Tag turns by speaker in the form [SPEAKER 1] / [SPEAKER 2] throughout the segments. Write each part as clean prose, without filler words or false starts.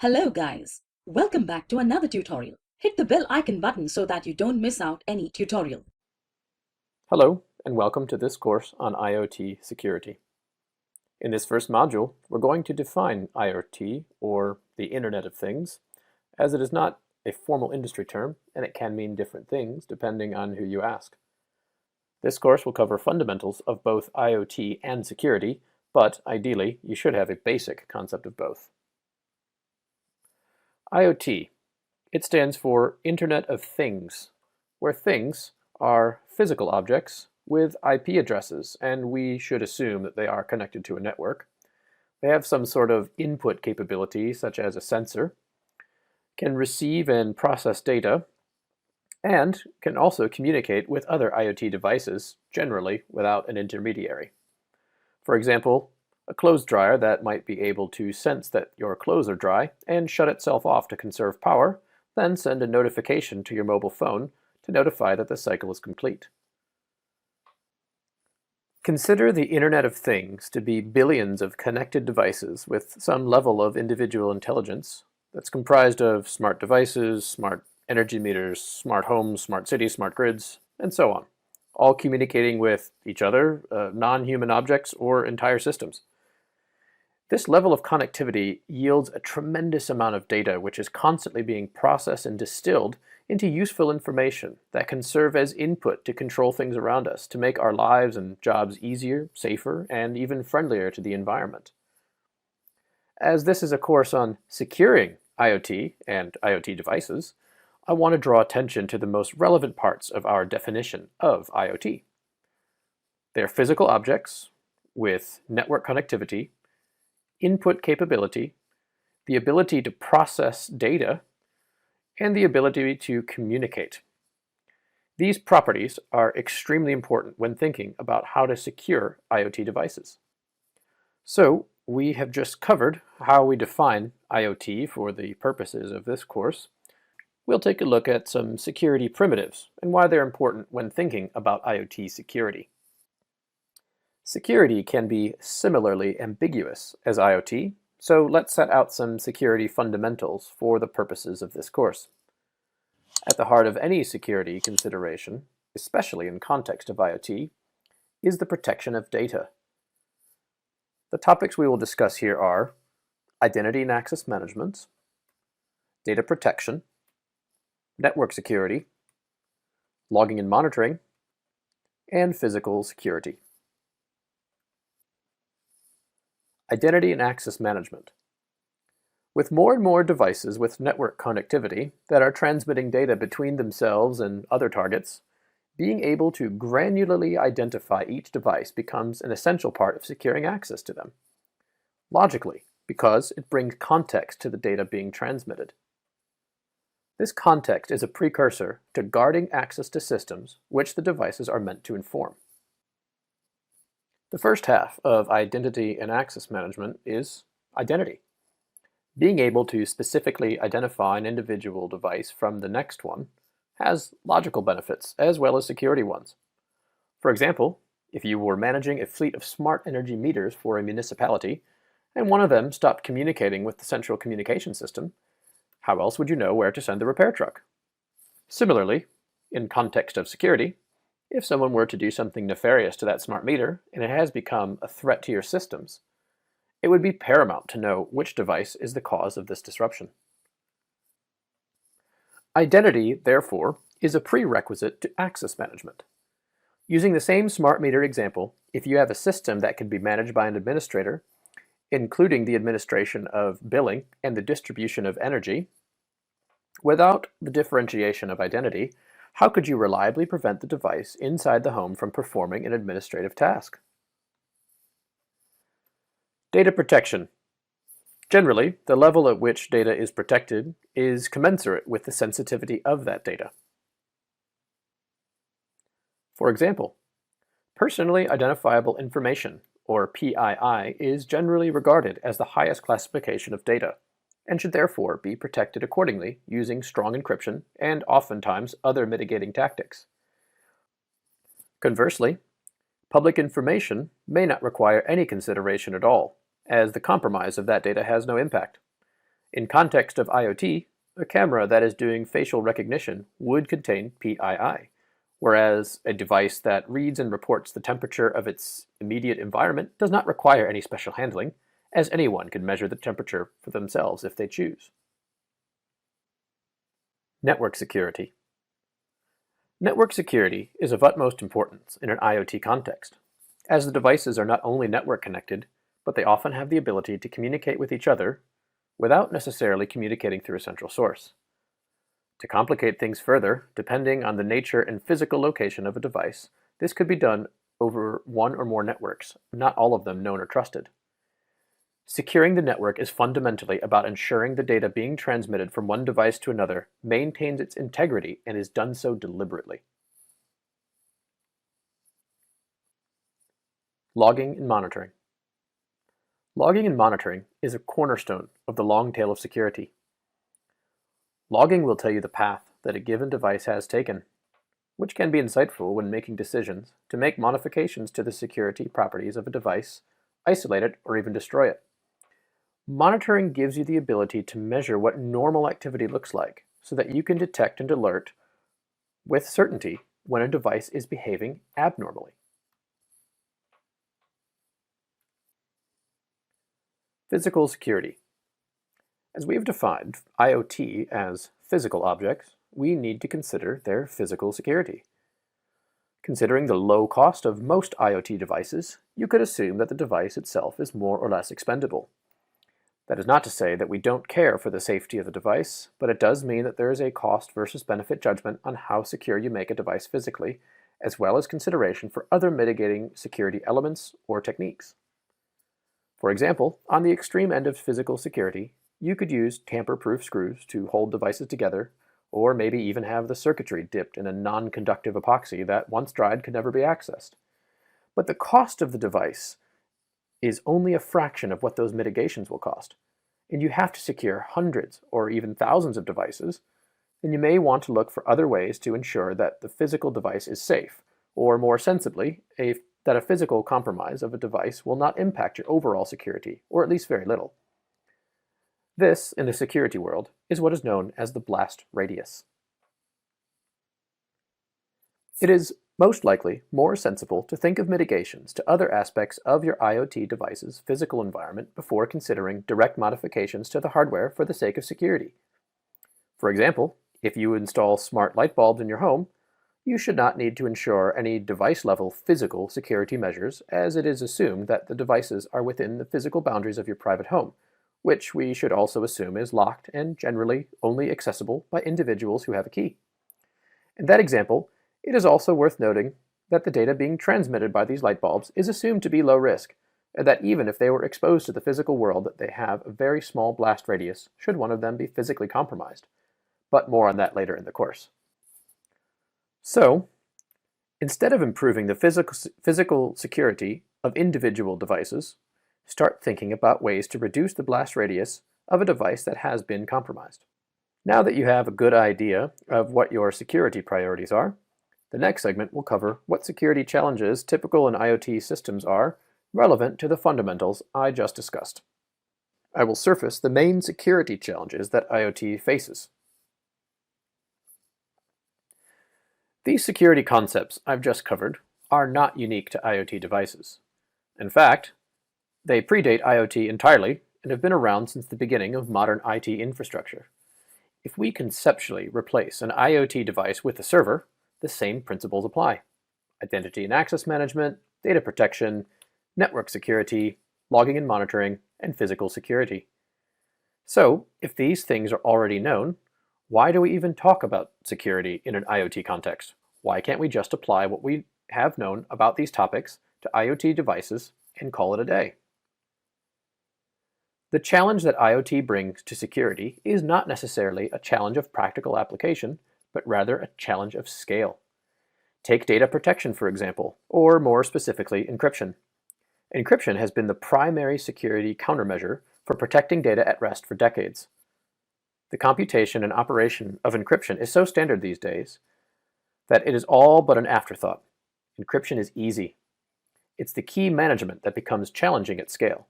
[SPEAKER 1] Hello guys, welcome back to another tutorial. Hit the bell icon button so that you don't miss out any tutorial.
[SPEAKER 2] Hello, and welcome to this course on IoT security. In this first module, we're going to define IoT, or the Internet of Things, as it is not a formal industry term, and it can mean different things depending on who you ask. This course will cover fundamentals of both IoT and security, but ideally, you should have a basic concept of both. IoT. It stands for Internet of Things, where things are physical objects with IP addresses, and we should assume that they are connected to a network. They have some sort of input capability, such as a sensor, can receive and process data, and can also communicate with other IoT devices, generally without an intermediary. For example, a clothes dryer that might be able to sense that your clothes are dry and shut itself off to conserve power, then send a notification to your mobile phone to notify that the cycle is complete. Consider the Internet of Things to be billions of connected devices with some level of individual intelligence that's comprised of smart devices, smart energy meters, smart homes, smart cities, smart grids, and so on, all communicating with each other, non-human objects, or entire systems. This level of connectivity yields a tremendous amount of data which is constantly being processed and distilled into useful information that can serve as input to control things around us, to make our lives and jobs easier, safer, and even friendlier to the environment. As this is a course on securing IoT and IoT devices, I want to draw attention to the most relevant parts of our definition of IoT. They are physical objects with network connectivity, input capability, the ability to process data, and the ability to communicate. These properties are extremely important when thinking about how to secure IoT devices. So, we have just covered how we define IoT for the purposes of this course. We'll take a look at some security primitives and why they're important when thinking about IoT security. Security can be similarly ambiguous as IoT, so let's set out some security fundamentals for the purposes of this course. At the heart of any security consideration, especially in context of IoT, is the protection of data. The topics we will discuss here are identity and access management, data protection, network security, logging and monitoring, and physical security. Identity and access management. With more and more devices with network connectivity that are transmitting data between themselves and other targets, being able to granularly identify each device becomes an essential part of securing access to them. Logically, because it brings context to the data being transmitted. This context is a precursor to guarding access to systems which the devices are meant to inform. The first half of identity and access management is identity. Being able to specifically identify an individual device from the next one has logical benefits as well as security ones. For example, if you were managing a fleet of smart energy meters for a municipality and one of them stopped communicating with the central communication system, how else would you know where to send the repair truck? Similarly, in context of security, if someone were to do something nefarious to that smart meter and it has become a threat to your systems, it would be paramount to know which device is the cause of this disruption. Identity, therefore, is a prerequisite to access management. Using the same smart meter example, if you have a system that can be managed by an administrator, including the administration of billing and the distribution of energy, without the differentiation of identity, how could you reliably prevent the device inside the home from performing an administrative task? Data protection. Generally, the level at which data is protected is commensurate with the sensitivity of that data. For example, personally identifiable information, or PII, is generally regarded as the highest classification of data, and should therefore be protected accordingly using strong encryption and oftentimes other mitigating tactics. Conversely, public information may not require any consideration at all, as the compromise of that data has no impact. In context of IoT, a camera that is doing facial recognition would contain PII, whereas a device that reads and reports the temperature of its immediate environment does not require any special handling, as anyone can measure the temperature for themselves if they choose. Network security. Network security is of utmost importance in an IoT context, as the devices are not only network connected, but they often have the ability to communicate with each other without necessarily communicating through a central source. To complicate things further, depending on the nature and physical location of a device, this could be done over one or more networks, not all of them known or trusted. Securing the network is fundamentally about ensuring the data being transmitted from one device to another maintains its integrity and is done so deliberately. Logging and monitoring. Logging and monitoring is a cornerstone of the long tail of security. Logging will tell you the path that a given device has taken, which can be insightful when making decisions to make modifications to the security properties of a device, isolate it, or even destroy it. Monitoring gives you the ability to measure what normal activity looks like so that you can detect and alert with certainty when a device is behaving abnormally. Physical security. As we have defined IoT as physical objects, we need to consider their physical security. Considering the low cost of most IoT devices, you could assume that the device itself is more or less expendable. That is not to say that we don't care for the safety of the device, but it does mean that there is a cost versus benefit judgment on how secure you make a device physically, as well as consideration for other mitigating security elements or techniques. For example, on the extreme end of physical security, you could use tamper-proof screws to hold devices together, or maybe even have the circuitry dipped in a non-conductive epoxy that, once dried, could never be accessed. But the cost of the device is only a fraction of what those mitigations will cost, and you have to secure hundreds or even thousands of devices, then you may want to look for other ways to ensure that the physical device is safe, or more sensibly, that a physical compromise of a device will not impact your overall security, or at least very little. This, in the security world, is what is known as the blast radius. It is most likely more sensible to think of mitigations to other aspects of your IoT device's physical environment before considering direct modifications to the hardware for the sake of security. For example, if you install smart light bulbs in your home, you should not need to ensure any device-level physical security measures, as it is assumed that the devices are within the physical boundaries of your private home, which we should also assume is locked and generally only accessible by individuals who have a key. In that example, it is also worth noting that the data being transmitted by these light bulbs is assumed to be low risk, and that even if they were exposed to the physical world, they have a very small blast radius should one of them be physically compromised. But more on that later in the course. So, instead of improving the physical security of individual devices, start thinking about ways to reduce the blast radius of a device that has been compromised. Now that you have a good idea of what your security priorities are, the next segment will cover what security challenges typical in IoT systems are relevant to the fundamentals I just discussed. I will surface the main security challenges that IoT faces. These security concepts I've just covered are not unique to IoT devices. In fact, they predate IoT entirely and have been around since the beginning of modern IT infrastructure. If we conceptually replace an IoT device with a server, the same principles apply. Identity and access management, data protection, network security, logging and monitoring, and physical security. So, if these things are already known, why do we even talk about security in an IoT context? Why can't we just apply what we have known about these topics to IoT devices and call it a day? The challenge that IoT brings to security is not necessarily a challenge of practical application, but rather a challenge of scale. Take data protection, for example, or more specifically, encryption. Encryption has been the primary security countermeasure for protecting data at rest for decades. The computation and operation of encryption is so standard these days that it is all but an afterthought. Encryption is easy. It's the key management that becomes challenging at scale.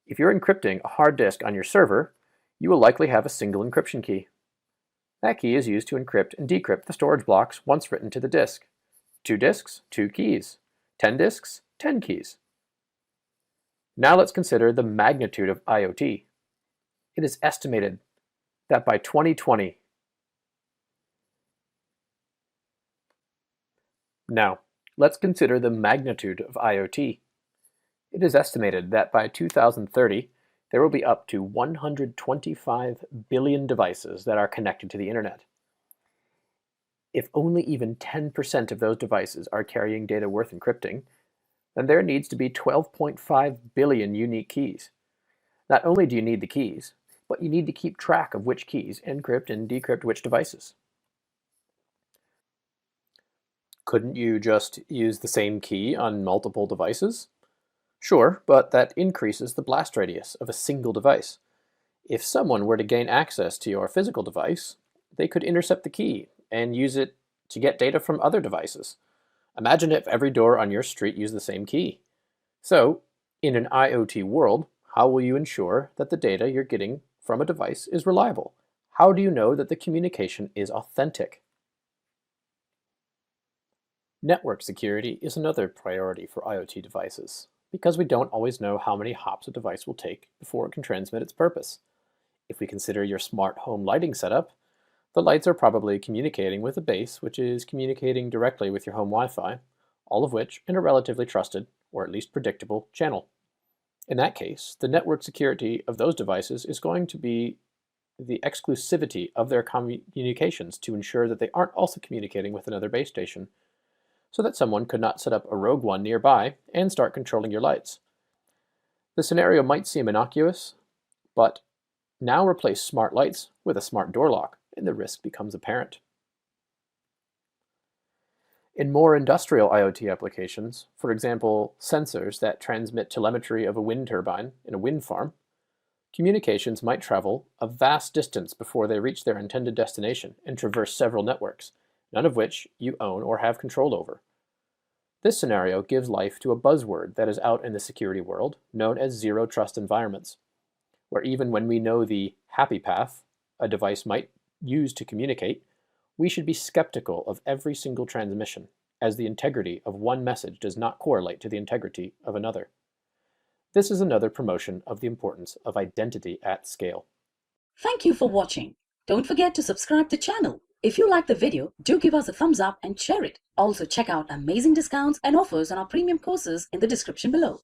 [SPEAKER 2] If you're encrypting a hard disk on your server, You will likely have a single encryption key. That key is used to encrypt and decrypt the storage blocks once written to the disk. 2 disks, 2 keys. 10 disks, 10 keys. Now let's consider the magnitude of IoT. It is estimated that by 2020, now let's consider the magnitude of IoT. It is estimated that by 2030, there will be up to 125 billion devices that are connected to the internet. If only even 10% of those devices are carrying data worth encrypting, then there needs to be 12.5 billion unique keys. Not only do you need the keys, but you need to keep track of which keys encrypt and decrypt which devices. Couldn't you just use the same key on multiple devices? Sure, but that increases the blast radius of a single device. If someone were to gain access to your physical device, they could intercept the key and use it to get data from other devices. Imagine if every door on your street used the same key. So, in an IoT world, how will you ensure that the data you're getting from a device is reliable? How do you know that the communication is authentic? Network security is another priority for IoT devices, because we don't always know how many hops a device will take before it can transmit its purpose. If we consider your smart home lighting setup, the lights are probably communicating with a base which is communicating directly with your home Wi-Fi, all of which in a relatively trusted, or at least predictable, channel. In that case, the network security of those devices is going to be the exclusivity of their communications to ensure that they aren't also communicating with another base station, so that someone could not set up a rogue one nearby and start controlling your lights. The scenario might seem innocuous, but now replace smart lights with a smart door lock, and the risk becomes apparent. In more industrial IoT applications, for example, sensors that transmit telemetry of a wind turbine in a wind farm, communications might travel a vast distance before they reach their intended destination and traverse several networks, none of which you own or have control over. This scenario gives life to a buzzword that is out in the security world known as zero trust environments, where even when we know the happy path a device might use to communicate, we should be skeptical of every single transmission, as the integrity of one message does not correlate to the integrity of another. This is another promotion of the importance of identity at scale.
[SPEAKER 1] Thank you for watching. Don't forget to subscribe to the channel. If you like the video, do give us a thumbs up and share it. Also check out amazing discounts and offers on our premium courses in the description below.